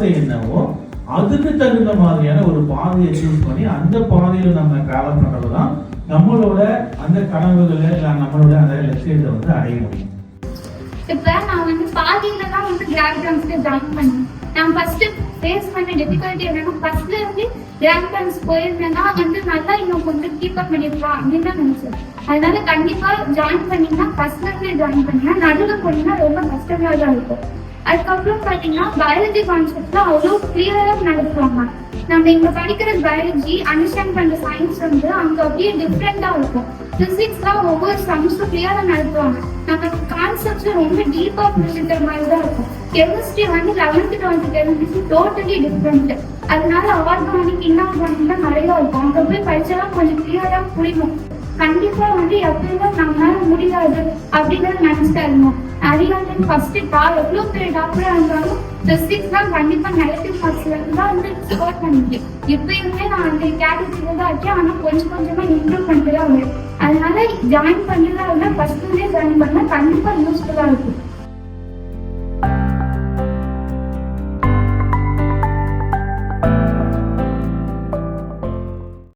ஆசை என்னவோ அதுக்கு தகுந்த மாதிரியான ஒரு பாதையை சூஸ் பண்ணி அந்த பாதையில நம்ம டிராவல் பண்றதுதான் நம்மளோட அந்த கனவுகளை இல்லை நம்மளோட அந்த லட்சியத்தை வந்து அடைய முடியும். இப்ப நான் வந்து பாதியில தான் வந்து கிராண்ட் டான்ஸ்ல ஜாயின் பண்ணேன். நான் ஃபர்ஸ்ட் ஃபேஸ் பண்ண டிஃபிகல்ட்டி என்னன்னா ஃபர்ஸ்ட்ல இருந்து கிராண்ட் டான்ஸ் போயிருந்தேன்னா வந்து நல்லா இன்னும் கொஞ்சம் கீப் அப் பண்ணிருக்கலாம் அப்படின்னு தான் நினைச்சேன். அதனால கண்டிப்பா ஜாயின் பண்ணீங்கன்னா ஃபர்ஸ்ட்ல இருந்தே ஜாயின் பண்ணீங்கன்னா நடுவில் போனீங்கன்னா ரொம்ப கஷ்டமா தான் இருக்கும். அதுக்கப்புறம் பாத்தீங்கன்னா பயாலஜி கான்செப்ட்ல அவ்வளோ கிளியரா நடத்துவாங்க. நம்ம இங்க படிக்கிற பயாலஜி அண்டர்ஸ்டாண்ட் பண்ற சயின்ஸ் வந்து அங்க அப்படியே டிஃப்ரெண்டா இருக்கும். பிசிக்ஸ்லாம் ஒவ்வொரு சம்ஸும் கிளியரா நடத்துவாங்க. நம்ம கான்செப்ட்ஸ் ரொம்ப டீப்பா புரிஞ்சுக்கிற மாதிரி தான் இருக்கும். கெமிஸ்ட்ரி வந்து 11th 12th chemistry totally different. அதனால ஆர்கானிக் இன்ஆர்கானிக் தான் நிறைய இருக்கும். அங்க போய் படிச்சா கொஞ்சம் கிளியரா புரியும். கண்டிப்பா வந்து எப்பயுமே நம்மளால முடியாது அப்படின்னு நினைச்சிட்டா இருந்தோம். அறிவாளன் ஃபர்ஸ்ட் எவ்வளவு பெரிய டாக்டரா இருந்தாலும் பிசிக்ஸ் தான் கண்டிப்பா நெகட்டிவ் மார்க்ஸ்ல தான் வந்து ஸ்கோர் பண்ணிட்டேன். இப்பயுமே நான் அந்த கேட்டகரியில தான் இருக்கேன். ஆனா கொஞ்சம் கொஞ்சமா இம்ப்ரூவ் பண்ணிட்டு தான் வரும். அதனால ஜாயின் பண்ணலாம் ஃபர்ஸ்ட் ஜாயின் பண்ணா கண்டிப்பா யூஸ்ஃபுல்லா இருக்கும்.